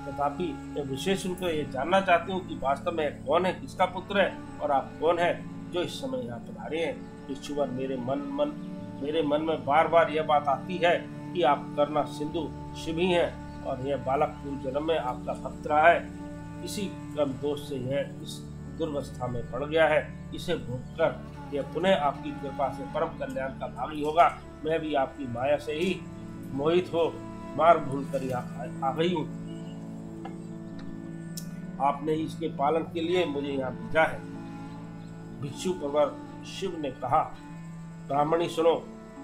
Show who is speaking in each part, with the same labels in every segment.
Speaker 1: तथापि मैं विशेष रूप से ये जानना चाहती हूँ कि वास्तव में कौन है, किसका पुत्र है और आप कौन है जो इस समय यहाँ पधारे हैं। भिक्षुवर, मेरे मन में बार बार यह बात आती है कि आप कर्णा सिंधु शिव ही हैं और यह बालक पूर्व जन्म में आपका भक्त रहा है। इसी क्रम दोष से यह इस दुर्वस्था में पड़ गया है। इसे भोगकर यह पुनः आपकी कृपा से परम कल्याण का भागी होगा। मैं भी आपकी माया से ही मोहित हो मार्ग भूल कर आ गई हूँ। आपने ही इसके पालन के लिए मुझे यहाँ भेजा है। भिक्षु प्रवर शिव ने कहा, ब्राह्मणी सुनो,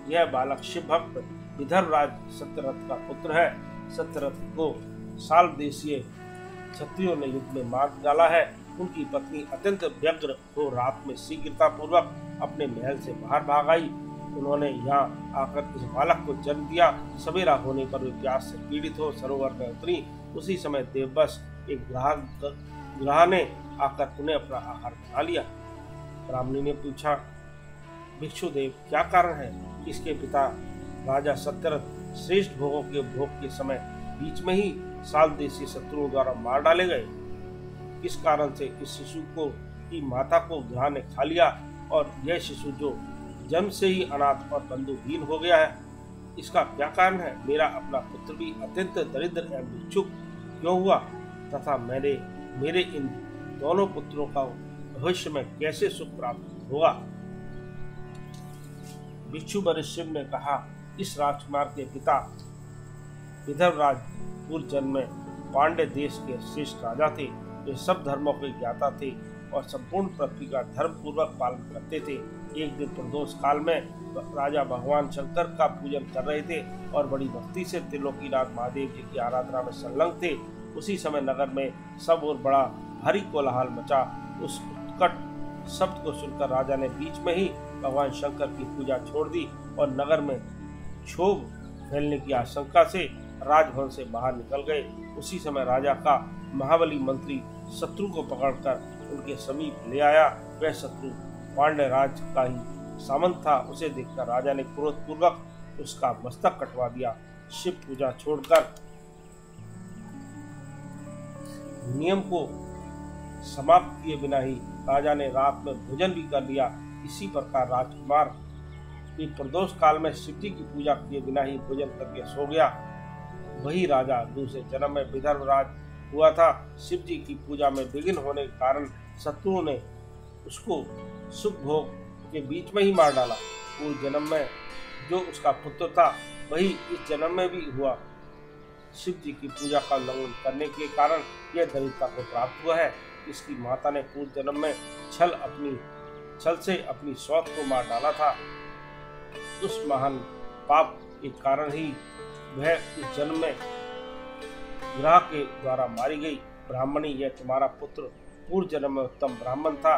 Speaker 1: यह बालक शिव भक्त विदर्भ राज सत्यरथ का पुत्र है। सत्यरथ को साल देशीय क्षत्रियों ने युद्ध में मार डाला है। उनकी पत्नी अत्यंत व्यग्र हो रात में शीघ्रता पूर्वक अपने महल से बाहर भाग आई। उन्होंने यहाँ आकर इस बालक को जन्म दिया। सवेरा होने पर वे प्यास से पीड़ित हो सरोवर में उतरी। उसी समय देवबस एक ग्राह ने आकर उन्हें अपना आहार बना लिया। ब्राह्मणी ने पूछा, भिक्षुदेव, क्या कारण है? इसके पिता राजा सत्यरथ श्रेष्ठ भोगों के भोग के समय बीच में ही साल देशी शत्रुओं द्वारा मार डाले गए। इस कारण से इस शिशु को की माता को ग्रह ने खा लिया और यह शिशु जो जन्म से ही अनाथ और बंधुहीन हो गया है, इसका क्या कारण है? मेरा अपना पुत्र भी अत्यंत दरिद्र एवं भिक्षुक क्यों हुआ तथा मेरे इन दोनों पुत्रों का भविष्य में कैसे सुख प्राप्त होगा? भिक्षु वरिष्ठ शिव ने कहा, इस राजकुमार के पिता विदर्भ राज पूर्व जन्म में पांड्य देश के श्रेष्ठ राजा थे। वे सब धर्मों के ज्ञाता थे और संपूर्ण पृथ्वी का धर्म पूर्वक पालन करते थे। एक दिन प्रदोष काल में राजा भगवान शंकर का पूजन कर रहे थे और बड़ी भक्ति से त्रिलोकीनाथ महादेव जी की आराधना में संलग्न थे। उसी समय नगर में सब और बड़ा भारी कोलाहल मचा। उस उत्कट शब्द को सुनकर राजा ने बीच में ही भगवान शंकर की पूजा छोड़ दी और नगर में क्षोभ फैलने की आशंका से राजभवन से बाहर निकल गए। उसी समय राजा का महाबली मंत्री शत्रु को पकड़कर उनके समीप ले आया। वह शत्रु पांड्य राज का ही सामंत था। उसे देखकर राजा ने क्रोध पूर्वक उसका मस्तक कटवा दिया। शिव पूजा छोड़कर नियम को समाप्त किए बिना ही राजा ने रात में भोजन भी कर लिया। इसी प्रकार राजकुमार भी प्रदोष काल में शिव जी की पूजा किए बिना ही भोजन करके सो गया। वही राजा दूसरे जन्म में विदर्भ राज हुआ था। शिव जी की पूजा में विघ्न होने के कारण शत्रुओं ने उसको सुख भोग के बीच में ही मार डाला। पूर्व जन्म में जो उसका पुत्र था वही इस जन्म में भी हुआ। शिव जी की पूजा का उल्लंघन करने के कारण यह दरिद्रता को प्राप्त हुआ है। इसकी माता ने पूर्व जन्म में छल से अपनी सौत को मार डाला था। उस महान पाप के कारण ही वह इस जन्म में ग्रह के द्वारा मारी गई। ब्राह्मणी, यह तुम्हारा पुत्र पूर्व जन्म में उत्तम ब्राह्मण था।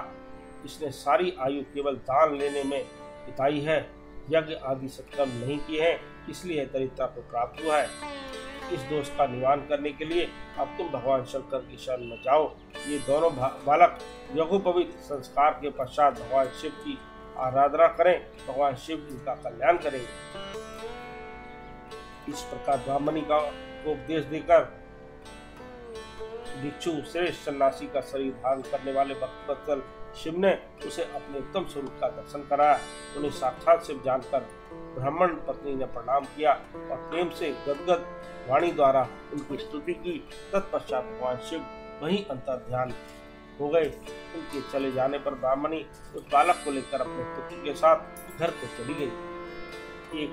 Speaker 1: इसने सारी आयु केवल दान लेने में बिताई है, यज्ञ आदि सत्कर्म नहीं किए हैं, इसलिए दरिद्रता को प्राप्त हुआ है। इस दोष का निवारण करने के लिए अब तुम भगवान शंकर की शरण में जाओ। ये दोनों बालक यज्ञोपवीत संस्कार के पश्चात भगवान शिव की आराधना करें। भगवान शिव इनका कल्याण करेंगे। इस प्रकार ब्राह्मणी का उपदेश देकर भिक्षु श्रेष्ठ सन्यासी का शरीर धारण करने वाले भक्तवत्सल शिव ने उसे अपने उत्तम स्वरूप का दर्शन कराया। उन्हें साक्षात शिव जानकर ब्राह्मण पत्नी ने प्रणाम किया और प्रेम से गदगद वाणी द्वारा उनकी स्तुति की। तत्पश्चात भगवान शिव वहीं अंतर ध्यान हो गए। उनके चले जाने पर ब्राह्मणी उस बालक को लेकर अपने पुत्र के साथ घर को चली गई।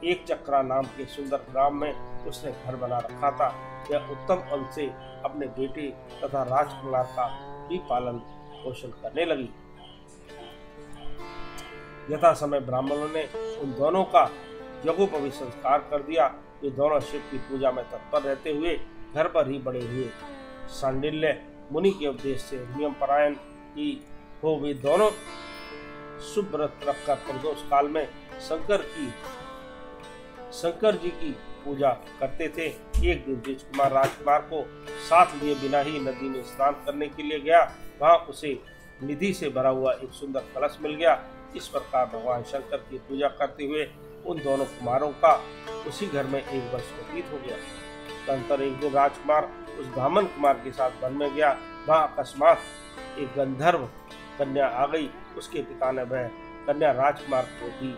Speaker 1: एक चक्रा नाम के सुंदर ग्राम में उसने घर बना रखा था। यह उत्तम अंग से अपने बेटे तथा राजकुमार का भी पालन पोषण करने लगी। यथा समय ब्राह्मणों ने उन दोनों का यज्ञोपवीत संस्कार कर दिया। वे दोनों शिव की पूजा में तत्पर रहते हुए घर पर ही बड़े हुए। सांडिल्य मुनि के उपदेश से नियम परायण ही हो वे दोनों शुभ व्रत रखकर प्रदोष काल में शंकर जी की पूजा करते थे। एक दिन राजकुमार राजकुमार को साथ लिए बिना ही नदी में स्नान करने के लिए गया। वहां उसे निधि से भरा हुआ एक सुंदर कलश मिल गया। इस प्रकार भगवान शंकर की पूजा करते हुए उन दोनों कुमारों का उसी घर में एक वर्ष व्यतीत हो गया। तदनंतर एक दिन राजकुमार उस ब्राह्मण कुमार के साथ वन में गया। वहाँ अकस्मात एक गंधर्व कन्या आ गई। उसके पिता ने वह कन्या राजकुमार को दी।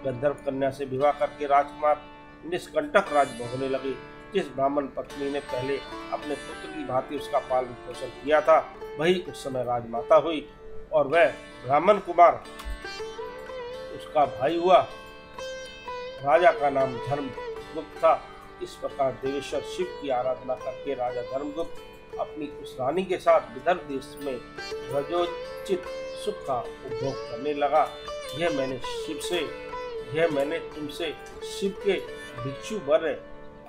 Speaker 1: गंधर्व कन्या से विवाह करके राजकुमार निष्कंटक राज्य भोगने लगे। जिस ब्राह्मण पत्नी ने पहले अपने पुत्र की भांति उसका पालन पोषण किया था, वही उस समय राजमाता हुई और वह ब्राह्मण कुमार उसका भाई हुआ। राजा का नाम धर्मगुप्त था। इस प्रकार देवेश्वर शिव की आराधना करके राजा धर्मगुप्त अपनी उस रानी के साथ विदर्भ देश में रजोचित सुख का उपभोग करने लगा। यह मैंने तुमसे शिव के भिक्षु वर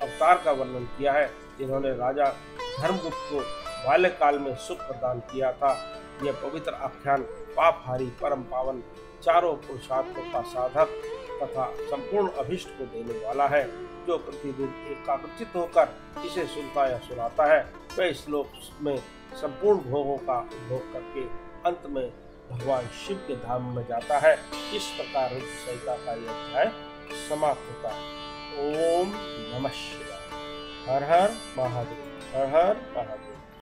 Speaker 1: अवतार का वर्णन किया है, जिन्होंने राजा धर्मगुप्त को बाल्यकाल में सुख प्रदान किया था। यह पवित्र आख्यान पापहारी परम पावन चारों पुरुषार्थों का साधक तथा संपूर्ण अभिष्ट को देने वाला है। जो प्रतिदिन एकाग्रचित होकर इसे सुनता या सुनाता है, वह इस श्लोक में संपूर्ण भोगों का उपभोग करके अंत में भगवान शिव के धाम में जाता है। इस प्रकार रुद्र संहिता का यह अध्याय समाप्त होता है। ओम नमः शिवाय। हर हर महादेव। हर हर महादेव।